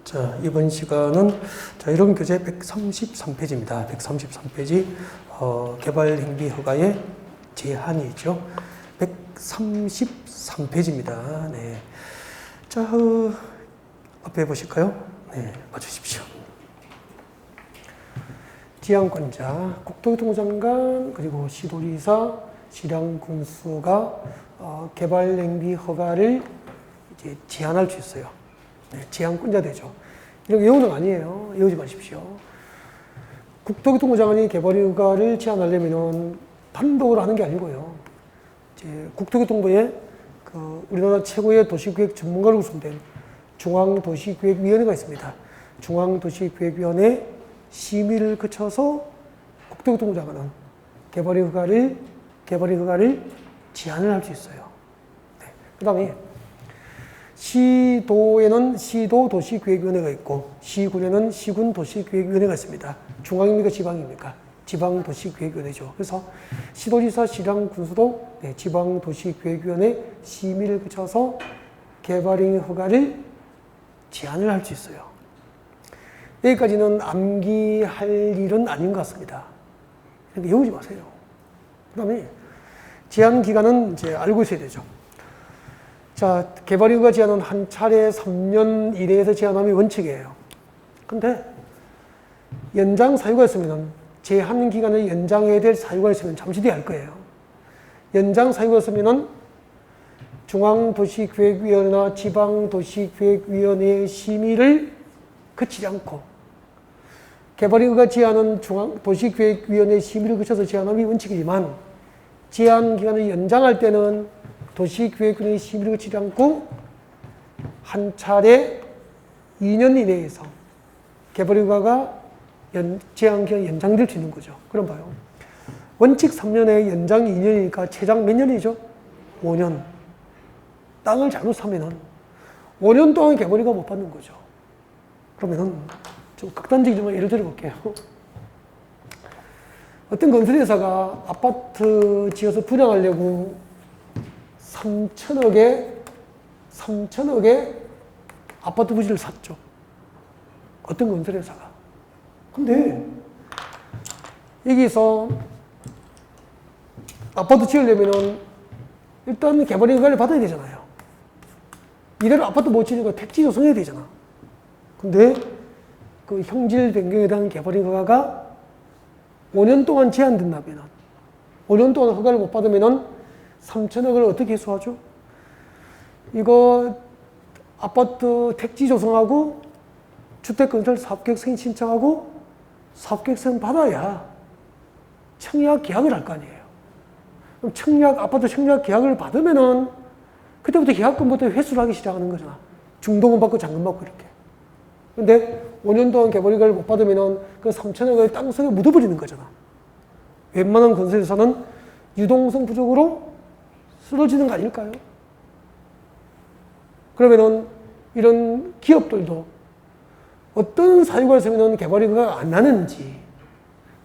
자, 이번 시간은 자, 이론 교재 133페이지입니다. 133페이지 개발행위 허가의 제한이죠. 133페이지입니다. 네. 자, 앞에 보실까요? 네, 봐주십시오. 지향권자, 국토교통부 장관, 그리고 시도지사, 시량군수가 개발행위 허가를 이제 제한할 수 있어요. 네, 제한권자 되죠. 이런 외우는 거 아니에요. 외우지 마십시오. 국토교통부 장관이 개발행위 허가를 제한하려면은 단독으로 하는 게 아니고요. 이제 국토교통부에 우리나라 최고의 도시계획 전문가로 구성된 중앙도시계획위원회가 있습니다. 중앙도시계획위원회 심의를 거쳐서 국토교통부 장관은 개발행위 허가를 제한을 할 수 있어요. 네. 그 다음에 시도에는 시도도시계획위원회가 있고 시군에는 시군도시계획위원회가 있습니다. 중앙입니까 지방입니까? 지방도시계획위원회죠. 그래서 시도지사, 시량군수도 네, 지방도시계획위원회 심의를 거쳐서 개발행위 허가를 제한을 할 수 있어요. 여기까지는 암기할 일은 아닌 것 같습니다. 그러니까 외우지 마세요. 그 다음에 제한 기간은 이제 알고 있어야 되죠. 자, 개발행위 허가 제한은 한 차례 3년 이내에서 제한함이 원칙이에요. 근데 연장 사유가 있으면 제한 기간을 연장해야 될 사유가 있으면 잠시 뒤에 할 거예요. 연장 사유가 있으면 중앙도시계획위원회나 지방도시계획위원회의 심의를 거치지 않고 개발행위 허가 제한은 중앙도시계획위원회 심의를 거쳐서 제한함이 원칙이지만 제한 기간을 연장할 때는 도시계획위원회 심의를 거치지 않고 한 차례 2년 이내에서 개발행위 허가가 제한 기간이 연장될 수 있는 거죠. 그럼 봐요. 원칙 3년에 연장 2년이니까 최장 몇 년이죠? 5년. 땅을 잘못 사면은 5년 동안 개발행위 허가 못 받는 거죠. 그러면은 좀 극단적이지만 예를 들어 볼게요. 어떤 건설회사가 아파트 지어서 분양하려고 3천억에 아파트 부지를 샀죠. 어떤 건설회사가. 근데 여기서 아파트 지으려면은 일단 개발행위 허가를 받아야 되잖아요. 이대로 아파트 못 지으니까 택지 조성해야 되잖아. 근데 그 형질 변경에 대한 개발행위 허가가 5년 동안 제한된다면 5년 동안 허가를 못 받으면 3천억을 어떻게 회수하죠? 이거 아파트 택지 조성하고 주택건설 사업계획 승인 신청하고 사업계획 승인 받아야 청약 계약을 할 거 아니에요. 그럼 아파트 청약 계약을 받으면은 그때부터 계약금부터 회수를 하기 시작하는 거잖아. 중도금 받고 잔금 받고 이렇게. 근데 5년 동안 개발행위 허가를 못 받으면은 그 3천억을 땅속에 묻어버리는 거잖아. 웬만한 건설회사는 유동성 부족으로 쓰러지는 거 아닐까요? 그러면은 이런 기업들도 어떤 사유가 있으면 개발행위 허가가 안 나는지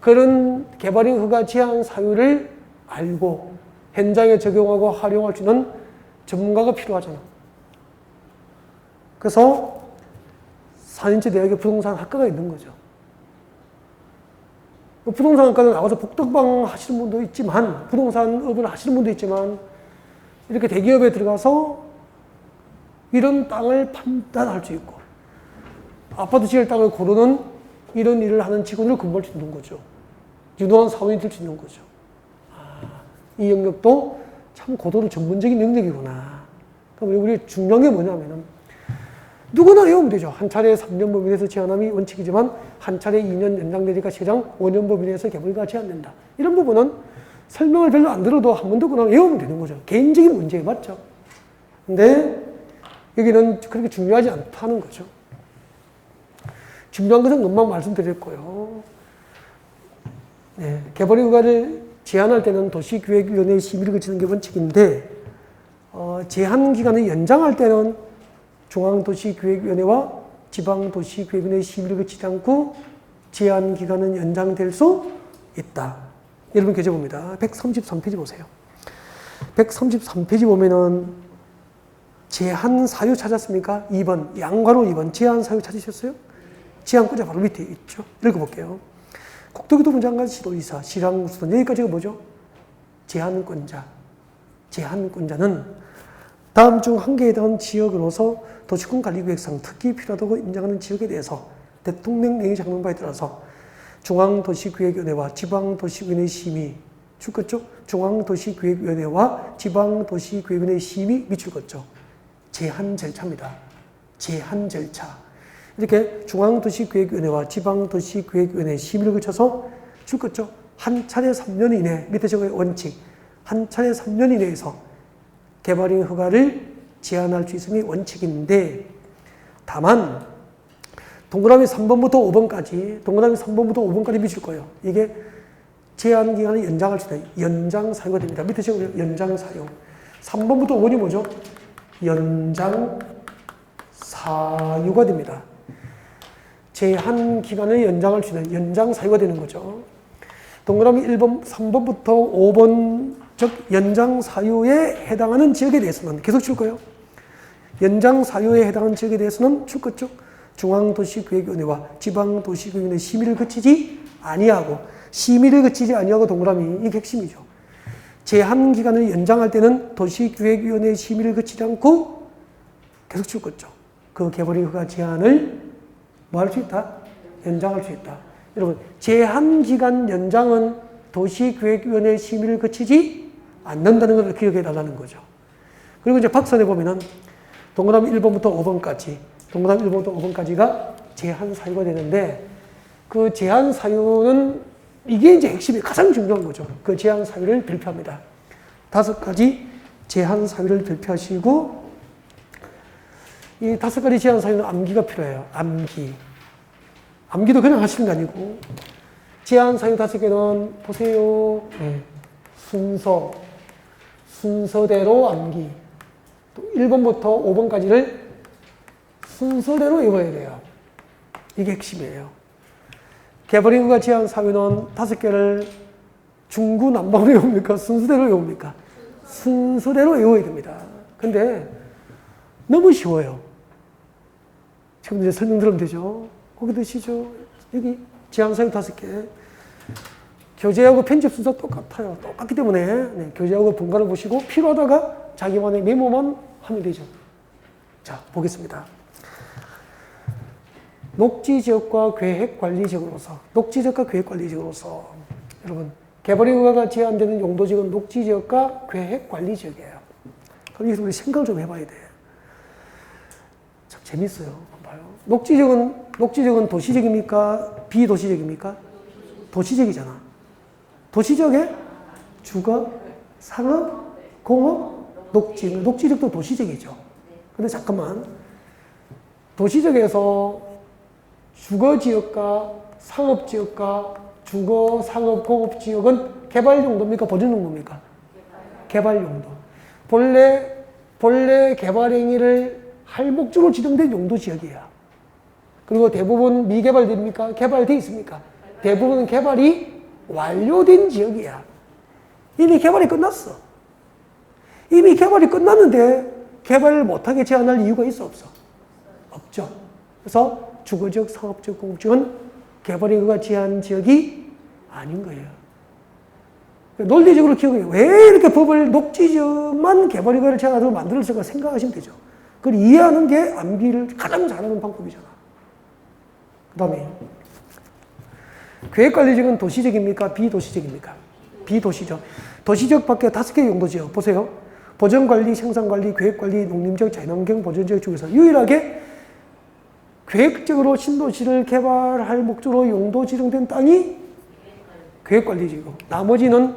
그런 개발행위 허가 제한 사유를 알고 현장에 적용하고 활용할 수 있는 전문가가 필요하잖아. 그래서 4년제 대학에 부동산 학과가 있는 거죠. 부동산 학과는 나와서 복덕방 하시는 분도 있지만 부동산업을 하시는 분도 있지만 이렇게 대기업에 들어가서 이런 땅을 판단할 수 있고 아파트 지을 땅을 고르는 이런 일을 하는 직원을 근무할 수 있는 거죠. 유능한 사원이 될 수 있는 거죠. 이 영역도 참 고도로 전문적인 영역이구나. 그럼 우리 중요한 게 뭐냐면은 누구나 외우면 되죠. 한 차례 3년 범위 내에서 제한함이 원칙이지만 한 차례 2년 연장되니까 최장 5년 범위 내에서 개발행위가 제한된다. 이런 부분은 설명을 별로 안 들어도 한 번 듣고 나면 외우면 되는 거죠. 개인적인 문제에 맞죠. 근데 여기는 그렇게 중요하지 않다는 거죠. 중요한 것은 금방 말씀드렸고요. 네, 개발행위 허가를 제한할 때는 도시계획위원회의 심의를 거치는 게 원칙인데 제한 기간을 연장할 때는 중앙도시계획위원회와 지방도시계획위원회의 심의를 거치지 않고 제한 기간은 연장될 수 있다. 여러분 교재 봅니다. 133페이지 보세요. 133페이지 보면은 제한 사유 찾았습니까? 2번, 양괄호 2번. 제한 사유 찾으셨어요? 제한권자 바로 밑에 있죠. 읽어볼게요. 국토교도 분장관 시도이사, 시랑구수도 여기까지가 뭐죠? 제한권자. 제한권자는 다음 중 한 개에 해당하는 지역으로서 도시군 관리구역상 특히 필요하다고 인정하는 지역에 대해서 대통령령이 작는 바에 따라서 중앙도시기획위원회와 지방도시위원회 심의 줄 것죠? 중앙도시기획위원회와 지방도시기획위원회 심의 미줄 것죠? 제한 절차입니다. 제한 절차. 이렇게 중앙도시기획위원회와 지방도시기획위원회 심의를 거쳐서 줄 것죠? 한 차례 3년 이내, 밑에 적어의 원칙, 한 차례 3년 이내에서 개발인 허가를 제한할 수 있음이 원칙인데, 다만 동그라미 3번부터 5번까지 미칠 거예요. 이게 제한 기간을 연장할 수 있다. 연장 사유가 됩니다. 밑에 적어요. 연장 사유. 3번부터 5번이 뭐죠? 연장 사유가 됩니다. 제한 기간을 연장할 수 있는 연장 사유가 되는 거죠. 동그라미 1번, 3번부터 5번, 즉 연장 사유에 해당하는 지역에 대해서는 계속 줄 거예요. 연장 사유에 해당하는 지역에 대해서는 줄 것죠. 중앙도시기획위원회와 지방도시기획위원회 심의를 거치지 아니하고, 심의를 거치지 아니하고 동그라미, 이게 핵심이죠. 제한 기간을 연장할 때는 도시기획위원회 심의를 거치지 않고 계속 줄 것죠. 그 개발인 허가 제한을 뭐 할 수 있다? 연장할 수 있다. 여러분, 제한 기간 연장은 도시기획위원회 심의를 거치지 않는다는 것을 기억해 달라는 거죠. 그리고 이제 박선에 보면은 동그라미 1번부터 5번까지, 동그라미 1번부터 5번까지가 제한 사유가 되는데, 그 제한 사유는 이게 이제 핵심이 가장 중요한 거죠. 그 제한 사유를 발표합니다. 5가지 제한 사유를 발표하시고, 이 5가지 제한 사유는 암기가 필요해요. 암기도 그냥 하시는 게 아니고, 제한 사유 5개는 보세요. 순서대로 암기. 또 1번부터 5번까지를 순서대로 외워야 돼요. 이게 핵심이에요. 개발인허가 제한 사유는 5개를 중구난방으로 외웁니까? 순서대로 외웁니까? 순서대로 외워야 됩니다. 근데 너무 쉬워요. 지금 이제 설명 들으면 되죠. 거기 드시죠. 여기 제한 사유 5개. 교재하고 편집 순서 똑같아요. 똑같기 때문에 교재하고 분간을 보시고 필요하다가 자기만의 메모만 하면 되죠. 자, 보겠습니다. 녹지지역과 계획관리지역으로서, 녹지지역과 계획관리지역으로서, 여러분, 개발허가가 제한되는 용도지역은 녹지지역과 계획관리지역이에요. 그럼 여기서 우리 생각을 좀 해봐야 돼. 참 재밌어요. 봐요. 녹지지역은 도시지역입니까? 비도시지역입니까? 도시지역이잖아. 도시지역에 주거, 상업, 공업, 녹지지역도 도시지역이죠. 근데 잠깐만. 도시지역에서 주거지역과 상업지역과 주거, 상업, 공업지역은 개발용도입니까? 보존용도입니까? 개발용도. 본래 개발행위를 할 목적으로 지정된 용도지역이에요. 그리고 대부분 미개발됩니까? 개발돼 있습니까? 대부분 개발이 완료된 지역이야. 이미 개발이 끝났어. 이미 개발이 끝났는데 개발을 못하게 제한할 이유가 있어, 없어? 없죠. 그래서 주거지역, 상업지역, 공업지역은 개발허가 제한 지역이 아닌 거예요. 논리적으로 기억해요. 왜 이렇게 법을 녹지지역만 개발허가를 제한하도록 만들었을까 생각하시면 되죠. 그걸 이해하는 게 암기를 가장 잘하는 방법이잖아. 그 다음에 계획관리지역은 도시지역입니까? 비도시지역입니까? 비도시적. 도시지역 밖에 5개의 용도지역. 보세요. 보전관리, 생산관리, 계획관리, 농림지역, 자연환경 보전지역 중에서 유일하게 계획적으로 신도시를 개발할 목적으로 용도 지정된 땅이 계획관리지역이고, 나머지는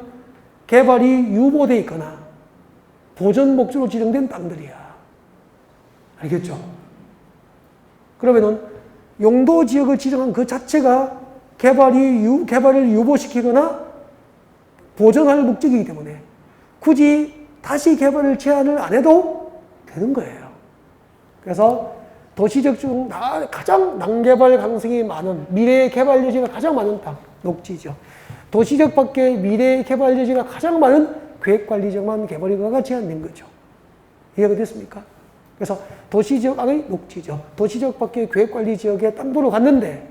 개발이 유보되어 있거나 보전 목적으로 지정된 땅들이야. 알겠죠? 그러면은 용도지역을 지정한 그 자체가 개발을 유보시키거나 보전할 목적이기 때문에 굳이 다시 개발을 제한을 안 해도 되는 거예요. 그래서 도시지역 중 가장 난개발 가능성이 많은, 미래의 개발 여지가 가장 많은 땅, 녹지지역. 도시지역 밖에 미래의 개발 여지가 가장 많은 계획관리지역만 개발허가가 제한된 거죠. 이해가 됐습니까? 그래서 도시지역 안의 녹지지역, 도시지역 밖의 계획관리지역에 땅 보러 갔는데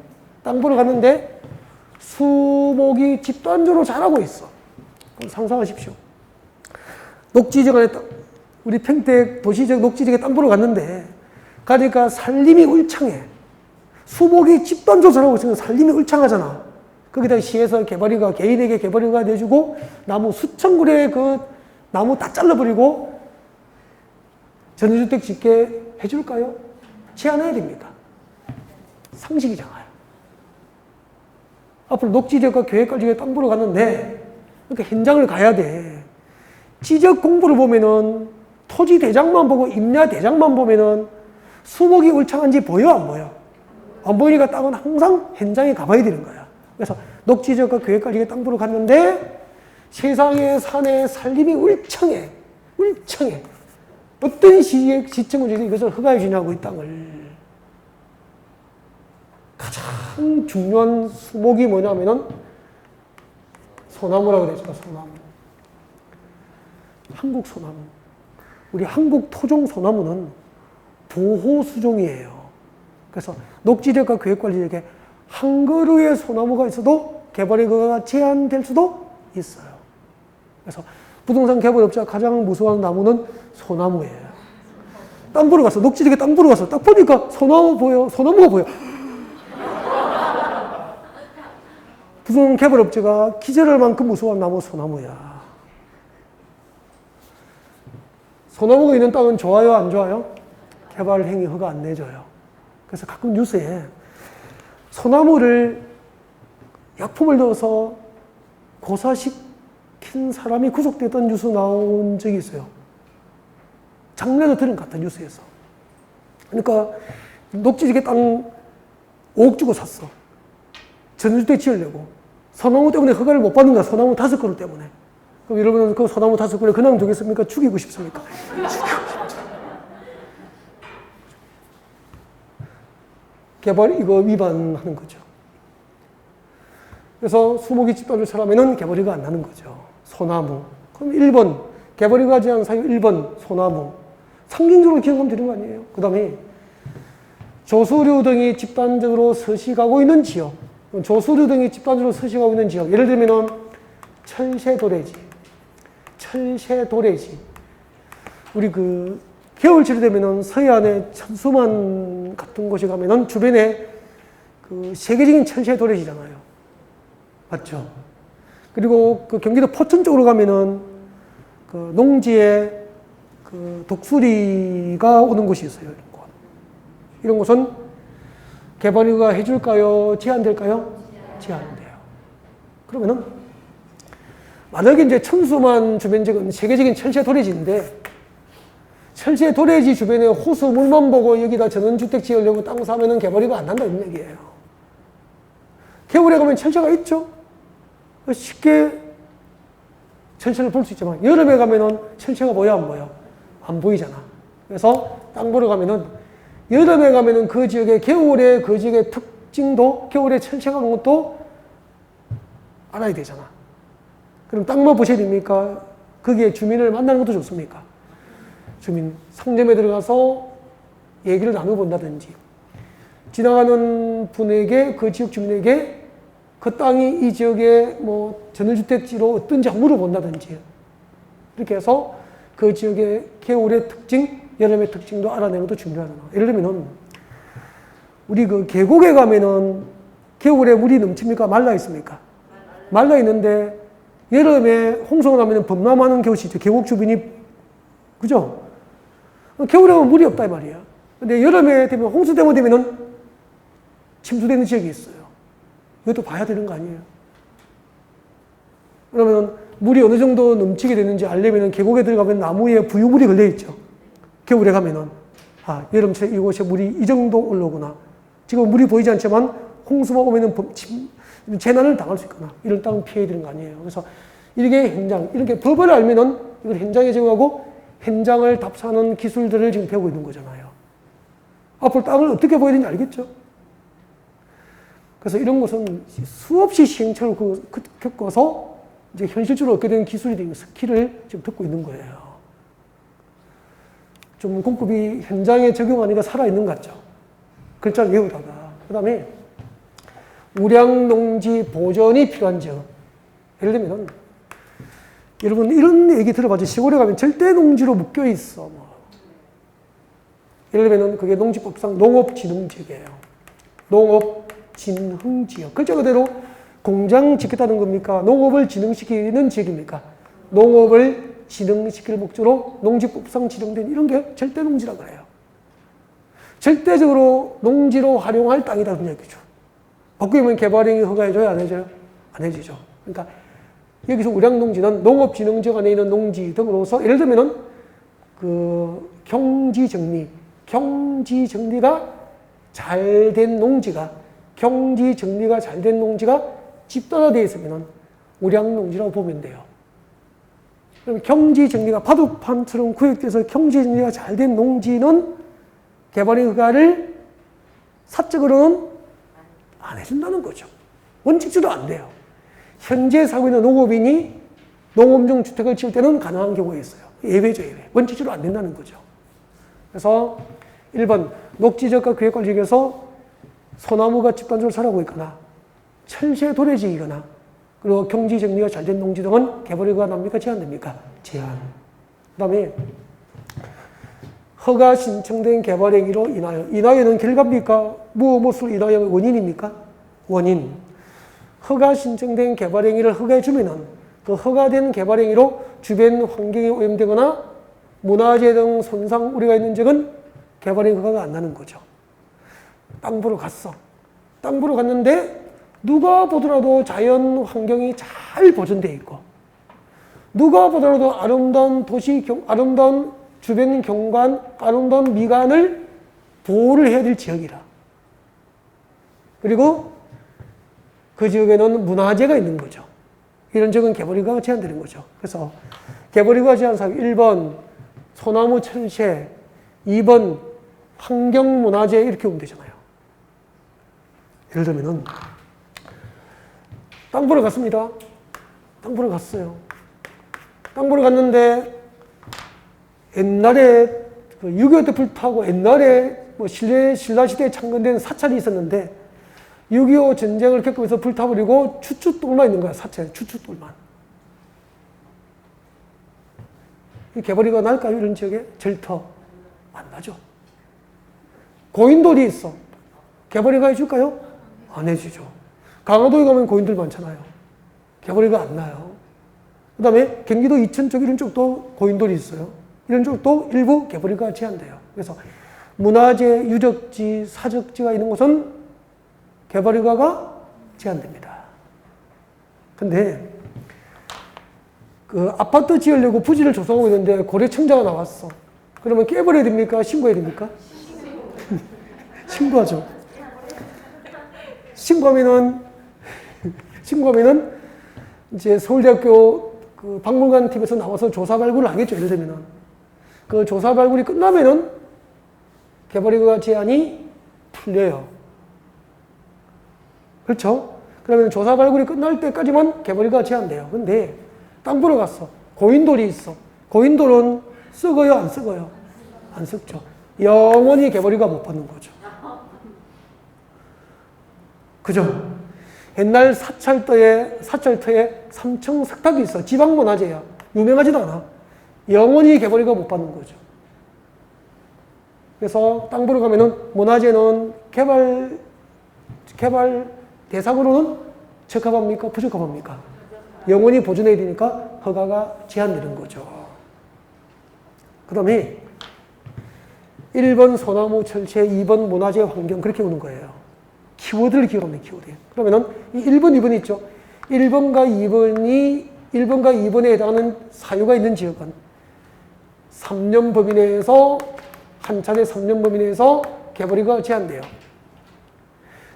수목이 집단적으로 자라고 있어. 그럼 상상하십시오. 녹지지역 안에 우리 평택 도시지역 녹지지역에 땅 보러 갔는데 가니까 산림이 울창해. 수목이 집단적으로 자라고 있으면 산림이 울창하잖아. 거기다 시에서 개발인가 개인에게 개발인가 내주고 나무 수천 그루의 그 나무 다 잘라버리고 전원주택 짓게 해줄까요? 제한해야 됩니다. 상식이잖아요. 앞으로 녹지지역과 계획관리지역에 땅 보러 갔는데 그러니까 현장을 가야 돼. 지적 공부를 보면은 토지 대장만 보고 임야 대장만 보면은 수목이 울창한지 보여 안 보여? 안 보이니까 땅은 항상 현장에 가봐야 되는 거야. 그래서 녹지지역과 계획관리지역에 땅 보러 갔는데 세상에 산에 산림이 울창해. 어떤 시청을 줘도 이것을 허가해 주냐고 이 땅을. 가장 중요한 수목이 뭐냐면은 소나무라고 그랬죠. 소나무. 한국 소나무. 우리 한국 토종 소나무는 보호 수종이에요. 그래서 녹지지역과 계획관리지역에 한 그루의 소나무가 있어도 개발 허가가 제한될 수도 있어요. 그래서 부동산 개발업자가 가장 무서워하는 나무는 소나무예요. 땅 보러 갔어. 녹지지역에 땅 보러 갔어. 딱 보니까 소나무가 보여. 부동산 개발업자가 기절할 만큼 무서워하는 나무 소나무야. 소나무가 있는 땅은 좋아요, 안 좋아요? 개발 행위 허가 안 내줘요. 그래서 가끔 뉴스에 소나무를 약품을 넣어서 고사시킨 사람이 구속됐던 뉴스 나온 적이 있어요. 작년에 들은 것 같아, 뉴스에서. 그러니까 녹지지역에 땅 5억 주고 샀어. 전원주택 지으려고. 소나무 때문에 허가를 못 받는 거야. 소나무 5그루 때문에. 그럼 여러분은 그 소나무 5그루 그냥 두겠습니까? 죽이고 싶습니까? 죽이고 싶죠. 개발 이거 위반하는 거죠. 그래서 수목이 집단을 사람에는 개발이가 안 나는 거죠. 소나무. 그럼 1번 개발이가 제한 사유 1번 소나무. 상징적으로 기억하면 되는 거 아니에요. 그 다음에 조수류 등이 집단적으로 서식하고 있는 지역. 조수류 등이 집단적으로 서식하고 있는 지역. 예를 들면 철새도래지. 우리 그 겨울철이 되면은 서해안에 천수만 같은 곳에 가면은 주변에 그 세계적인 철새도래지잖아요. 맞죠? 그리고 그 경기도 포천 쪽으로 가면은 그 농지에 그 독수리가 오는 곳이 있어요. 이런 곳은 개발허가 해줄까요? 제한될까요? 제한돼요. 그러면은 만약에 이제 천수만 주변지역은 세계적인 철새도래지인데 철새도래지 주변에 호수 물만 보고 여기다 전원주택 지으려고 땅 사면은 개발허가 안 난다는 얘기예요. 겨울에 가면 철새가 있죠? 쉽게 철새를 볼 수 있지만 여름에 가면은 철새가 보여 안 보여? 안 보이잖아. 그래서 땅 보러 가면은 여름에 가면은 그 지역의 겨울에 그 지역의 특징도 겨울에 철새가 오는 것도 알아야 되잖아. 그럼 땅만 보셔야 됩니까? 거기에 주민을 만나는 것도 좋습니까? 주민 상점에 들어가서 얘기를 나눠본다든지 지나가는 분에게 그 지역 주민에게 그 땅이 이 지역의 뭐 전원주택지로 어떤지 물어본다든지 이렇게 해서 그 지역의 겨울의 특징, 여름의 특징도 알아내는 것도 중요하잖아. 예를 들면은 우리 그 계곡에 가면은 겨울에 물이 넘칩니까? 말라 있습니까? 말라 있는데 여름에 홍수가 나면은 범람하는 곳이 있죠. 계곡 주변이 그죠? 겨울에 가면 물이 없다 이 말이야. 근데 여름에 되면 홍수 때문에 되면은 침수되는 지역이 있어요. 이것도 봐야 되는 거 아니에요? 그러면 물이 어느 정도 넘치게 되는지 알려면 계곡에 들어가면 나무에 부유물이 걸려있죠. 겨울에 가면은 여름철에 이곳에 물이 이 정도 올라오구나. 지금 물이 보이지 않지만 홍수가 오면은 재난을 당할 수 있구나. 이런 땅을 피해야 되는 거 아니에요. 그래서 이게 현장, 이렇게 법을 알면은 이걸 현장에 적용하고 현장을 답사하는 기술들을 지금 배우고 있는 거잖아요. 앞으로 땅을 어떻게 보여야 되는지 알겠죠? 그래서 이런 것은 수없이 시행착오를 겪어서 이제 현실적으로 얻게 되는 기술이 되는 스킬을 지금 듣고 있는 거예요. 좀 공급이 현장에 적용하니까 살아있는 것 같죠. 글자를 외우다가. 그 다음에 우량농지 보존이 필요한 지역. 예를 들면 여러분 이런 얘기 들어봤죠. 시골에 가면 절대 농지로 묶여 있어. 뭐. 예를 들면 그게 농지법상 농업진흥지역이에요. 농업진흥지역. 글자 그대로 공장 짓겠다는 겁니까? 농업을 진흥시키는 지역입니까? 농업을 진흥시킬 목적으로 농지법상 지정된 이런 게 절대 농지라고 그래요. 절대적으로 농지로 활용할 땅이다 그런 얘기죠. 바꾸면 개발행위 허가해줘요? 안 해줘요? 안 해주죠. 그러니까 여기서 우량농지는 농업진흥지역 안에 있는 농지 등으로서 예를 들면은 그 경지정리가 잘 된 농지가 집단화되어 있으면은 우량농지라고 보면 돼요. 그럼 경지정리가 바둑판처럼 구획돼서 경지정리가 잘 된 농지는 개발행 허가를 사적으로는 안 해준다는 거죠. 원칙적으로 안 돼요. 현재 살고 있는 농업인이 농업용 주택을 지을 때는 가능한 경우가 있어요. 예외죠, 예외. 원칙적으로 안 된다는 거죠. 그래서 1번 녹지지역과 기획관리지역에서 소나무가 집단적으로 자라고 있거나 철새 도래지이거나 그리고 경지정리가 잘 된 농지 등은 개발허가 납니까? 제한됩니까? 제한. 그 다음에 허가 신청된 개발행위로 인하여는 결과입니까? 무엇으로 인하여 원인입니까? 원인. 허가 신청된 개발행위를 허가해주면은 그 허가된 개발행위로 주변 환경이 오염되거나 문화재 등 손상 우려가 있는 적은 개발행위 허가가 안 나는 거죠. 땅 보러 갔어. 땅 보러 갔는데 누가 보더라도 자연 환경이 잘 보존되어 있고 누가 보더라도 아름다운 도시, 아름다운 주변 경관, 아름다운 미관을 보호를 해야 될 지역이라. 그리고 그 지역에는 문화재가 있는 거죠. 이런 지역은 개발허가가 제한되는 거죠. 그래서 개발허가 제한 사항 1번 소나무 철새, 2번 환경문화재 이렇게 보면 되잖아요. 예를 들면은 땅 보러 갔습니다. 땅 보러 갔어요. 땅 보러 갔는데 옛날에 6.25 때 불타고 옛날에 뭐 신라시대에 창건된 사찰이 있었는데 6.25 전쟁을 겪으면서 불타버리고 추춧돌만 있는 거야. 사찰에 추춧돌만. 이 개발허가 날까요? 이런 지역에? 절터 안 나죠. 고인돌이 있어. 개발허가 해줄까요? 안 해주죠. 강화도에 가면 고인돌 많잖아요. 개발허가 안 나요. 그 다음에 경기도 이천 쪽 이런 쪽도 고인돌이 있어요. 이런 쪽도 일부 개발허가 제한돼요. 그래서 문화재, 유적지, 사적지가 있는 곳은 개발허가가 제한됩니다. 근데 그 아파트 지으려고 부지를 조성하고 있는데 고래청자가 나왔어. 그러면 깨버려야 됩니까? 신고해야 됩니까? 신고하죠. 신고하면은 이제 서울대학교 그 박물관 팀에서 나와서 조사 발굴을 하겠죠. 예를 들면은 그 조사 발굴이 끝나면은 개발허가 제한이 풀려요. 그렇죠? 그러면 조사 발굴이 끝날 때까지만 개발허가 제한돼요. 근데 땅 보러 갔어. 고인돌이 있어. 고인돌은 썩어요? 안 썩어요? 안 썩죠. 영원히 개발허가 못 받는 거죠. 그죠? 옛날 사찰터에 3층 석탑이 있어. 지방문화재야. 유명하지도 않아. 영원히 개발허가 못 받는 거죠. 그래서 땅 보러 가면은 문화재는 개발 대상으로는 적합합니까? 부적합합니까? 영원히 보존해야 되니까 허가가 제한되는 거죠. 그 다음에 1번 소나무 철새, 2번 문화재 환경 그렇게 오는 거예요. 키워드를 기억합니다. 키워드. 그러면은 이 1번, 2번 있죠. 1번과 2번에 해당하는 사유가 있는 지역은 3년 범위 내에서 한 차례 3년 범위 내에서 개발허가가 제한돼요.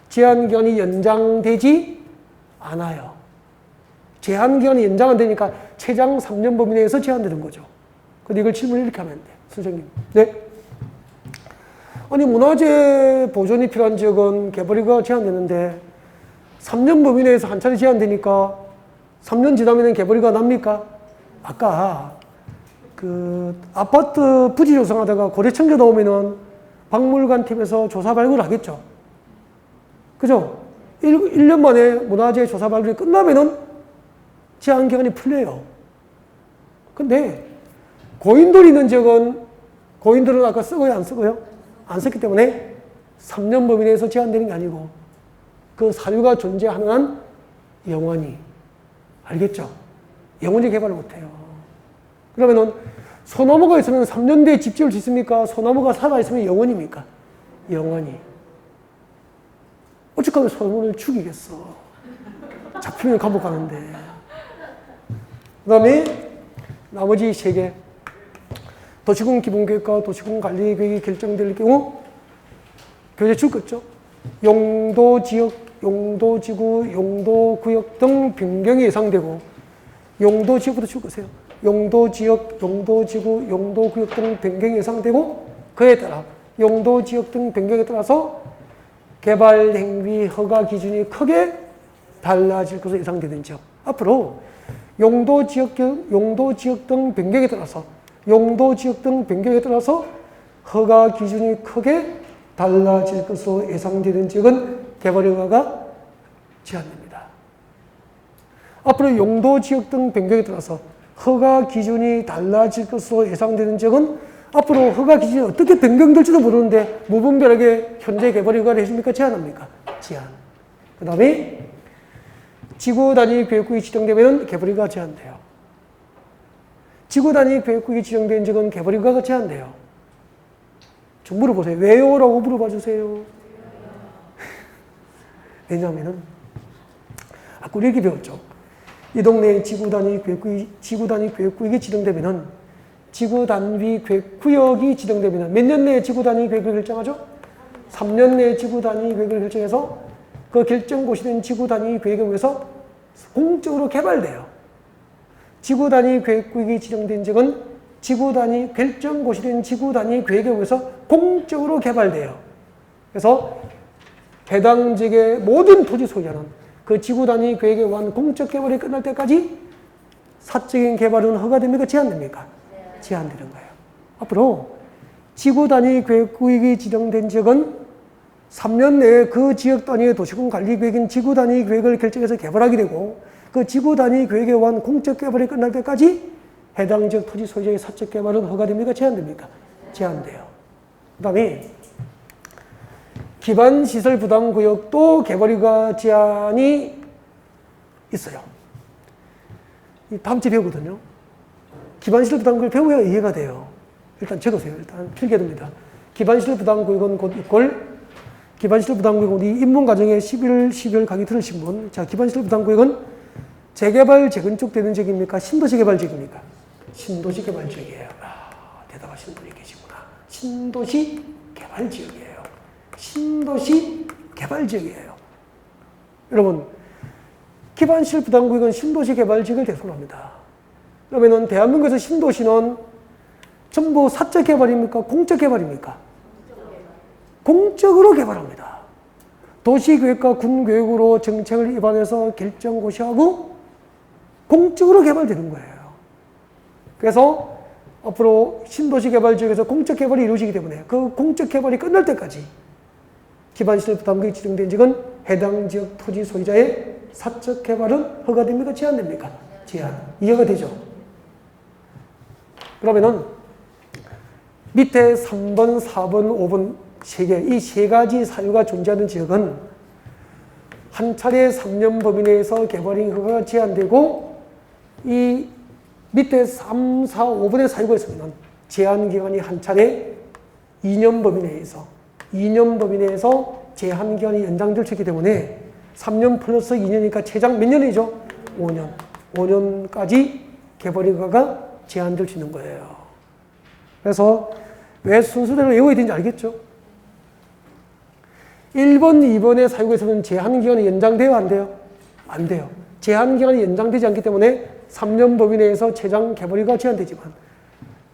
제한 기간이 연장되지 않아요. 제한 기간이 연장 안 되니까 최장 3년 범위 내에서 제한되는 거죠. 근데 이걸 질문을 이렇게 하면 안 돼. 선생님. 네. 아니 문화재 보존이 필요한 지역은 개발허가가 제한되는데 3년 범위 내에서 한 차례 제한되니까 3년 지나면 개발허가가 납니까? 아까 그 아파트 부지 조성하다가 고래청계 나오면은 박물관 팀에서 조사 발굴을 하겠죠. 그죠? 1년 만에 문화재 조사 발굴이 끝나면은 제한 기간이 풀려요. 근데 고인돌이 있는 지역은 고인돌은 아까 쓰고요, 안 쓰고요? 안 썼기 때문에 3년 범위 내에서 제한되는 게 아니고 그 사유가 존재하는 한 영원히. 알겠죠? 영원히 개발을 못해요. 그러면은 소나무가 있으면 3년 뒤에 집 지을 수 있습니까? 소나무가 살아있으면 영원입니까? 영원히. 어쩌면 소나무를 죽이겠어. 잡히면 감옥 가는데. 그 다음에 나머지 3개. 도시군 기본계획과 도시군 관리계획이 결정될 경우 교재 죽겠죠. 용도지역, 용도지구, 용도구역 등 변경이 예상되고 용도지역부터 죽으세요. 용도지역, 용도지구, 용도구역 등 변경이 예상되고 그에 따라 용도지역 등 변경에 따라서 개발행위 허가 기준이 크게 달라질 것으로 예상되는 지역. 앞으로 용도지역 등 변경에 따라서 용도지역 등 변경에 따라서 허가 기준이 크게 달라질 것으로 예상되는 지역은 개발허가가 제한됩니다. 앞으로 용도지역 등 변경에 따라서 허가 기준이 달라질 것으로 예상되는 지역은 앞으로 허가 기준이 어떻게 변경될지도 모르는데 무분별하게 현재 개발허가를 해줍니까? 제한합니까? 제한. 그 다음에 지구 단위 계획구역이 지정되면 개발허가가 제한돼요. 지구 단위 계획구역이 지정된 지역은 개발허가가 제한돼요. 좀 물어보세요. 왜요? 라고 물어봐 주세요. 왜냐하면은 아까 우리 얘기 배웠죠. 이 동네에 지구 단위 계획구역이 지정되면은 지구 단위 계획구역이 지정되면은 몇 년 내에 지구 단위 계획을 결정하죠? 3년 내에 지구 단위 계획을 결정해서 그 결정 고시된 지구 단위 계획에 의해서 공적으로 개발돼요. 지구 단위 계획구역이 지정된 지역은 지구 단위 결정 고시된 지구 단위 계획에 의해서 공적으로 개발돼요. 그래서 해당 지역의 모든 토지 소유자는 그 지구 단위 계획에 의한 공적 개발이 끝날 때까지 사적인 개발은 허가됩니까? 제한됩니까? 제한되는 거예요. 앞으로 지구 단위 계획구역이 지정된 지역은 3년 내에 그 지역 단위의 도시군 관리 계획인 지구 단위 계획을 결정해서 개발하게 되고 그 지구 단위 계획에 의한 공적 개발이 끝날 때까지 해당 지역 토지 소유자의 사적 개발은 허가됩니까? 제한됩니까? 제한돼요. 그 다음에 기반시설 부담구역도 개발허가 제한이 있어요. 다음 주에 배우거든요. 기반시설 부담구역 배워야 이해가 돼요. 일단 적으세요. 일단 필기해둡니다. 기반시설 부담구역은 곧 이꼴 기반시설 부담구역은 우리 입문과정에 11월 강의 들으신 분. 자, 기반시설 부담구역은 재개발, 재건축 되는 지역입니까? 신도시 개발 지역입니까? 신도시 개발 지역이에요. 아, 대답하시는 분이 계시구나. 신도시 개발 지역이에요. 신도시 개발 지역이에요. 여러분, 기반시설 부담구역은 신도시 개발 지역을 대상합니다. 그러면은 대한민국에서 신도시는 전부 사적 개발입니까? 공적 개발입니까? 공적으로 개발합니다. 도시계획과 군계획으로 정책을 입안해서 결정 고시하고 공적으로 개발되는 거예요. 그래서 앞으로 신도시 개발 지역에서 공적 개발이 이루어지기 때문에 그 공적 개발이 끝날 때까지 기반시설 부담구역이 지정된 지역은 해당 지역 토지 소유자의 사적 개발은 허가됩니까? 제한됩니까? 제한. 이해가 되죠? 그러면은 밑에 3번, 4번, 5번 3개, 이 3가지 사유가 존재하는 지역은 한 차례 3년 범위 내에서 개발행 허가가 제한되고 이 밑에 3, 4, 5번의 사유가 있으면 제한 기간이 한 차례 2년 범위 내에서 제한 기간이 연장될 수 있기 때문에 3년 플러스 2년이니까 최장 몇 년이죠? 5년. 5년까지 개발행 허가가 제한될 수 있는 거예요. 그래서 왜 순서대로 외워야 되는지 알겠죠? 1번, 2번의 사유가 있으면 제한기간이 연장돼요? 안 돼요? 안 돼요. 제한기간이 연장되지 않기 때문에 3년 범위 내에서 최장 개발허가가 제한되지만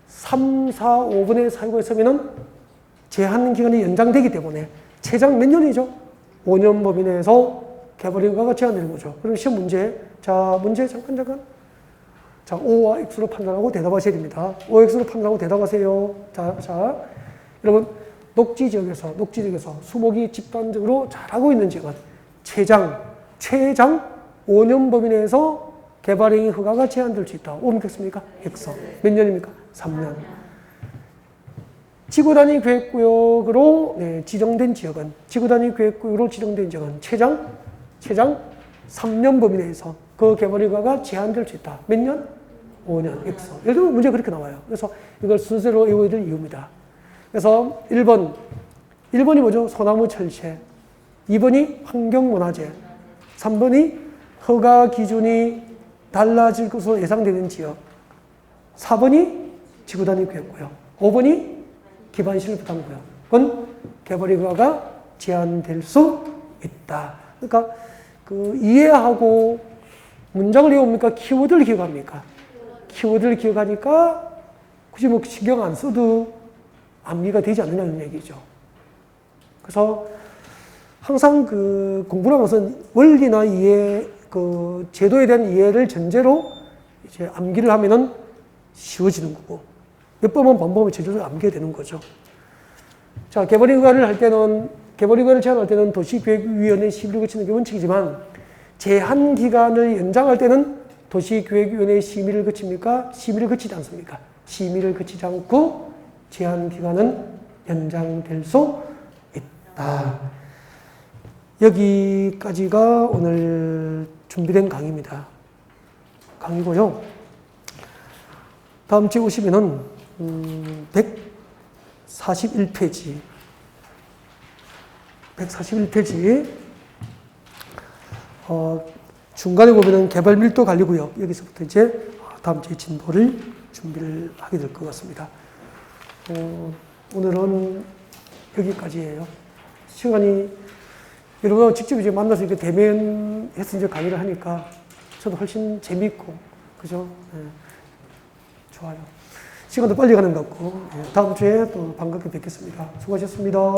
3, 4, 5번의 사유가 있으면 제한기간이 연장되기 때문에 최장 몇 년이죠? 5년 범위 내에서 개발허가가 제한되는 거죠. 그럼 시험 문제. 자, 문제 잠깐. 자, O와 X로 판단하고 대답하셔야 됩니다. OX로 판단하고 대답하세요. 자, 여러분, 녹지 지역에서 수목이 집단적으로 자라고 있는 지역은 최장 5년 범위 내에서 개발행위 허가가 제한될 수 있다. O입니까? X입니까? X. 몇 년입니까? 3년. 지구단위 계획구역으로 지정된 지역은 최장 3년 범위 내에서 그 개발행위 허가가 제한될 수 있다. 몇 년? 5년. X. 예를 들면 문제가 그렇게 나와요. 그래서 이걸 순서로 외워야 될 이유입니다. 그래서 1번이 뭐죠? 소나무 철새. 2번이 환경문화재. 3번이 허가 기준이 달라질 것으로 예상되는 지역. 4번이 지구단위 구역구역. 5번이 기반시설 부담구역. 그건 개발의 허가가 제한될 수 있다. 그러니까 그 이해하고 문장을 외웁니까? 키워드를 기억합니까? 키워드를 기억하니까 굳이 뭐 신경 안 써도 암기가 되지 않느냐는 얘기죠. 그래서 항상 그 공부를 하면서 원리나 이해, 그 제도에 대한 이해를 전제로 이제 암기를 하면은 쉬워지는 거고, 몇 번만 반복하면 제대로 암기가 되는 거죠. 자, 개발허가를 제한할 때는 도시계획위원회 심의를 거치는 게 원칙이지만, 제한 기간을 연장할 때는 도시계획위원회 심의를 거칩니까? 심의를 거치지 않습니까? 심의를 거치지 않고 제한 기간은 연장될 수 있다. 여기까지가 오늘 준비된 강의고요. 다음 주에 오시면은 141페이지 중간에 보면은 개발 밀도 관리구역, 여기서부터 이제 다음 주에 진도를 준비를 하게 될 것 같습니다. 오늘은 여기까지예요. 시간이 여러분 직접 이제 만나서 이렇게 대면해서 이제 강의를 하니까 저도 훨씬 재미있고, 그죠? 네. 좋아요. 시간도 빨리 가는 것 같고, 다음 주에 또 반갑게 뵙겠습니다. 수고하셨습니다.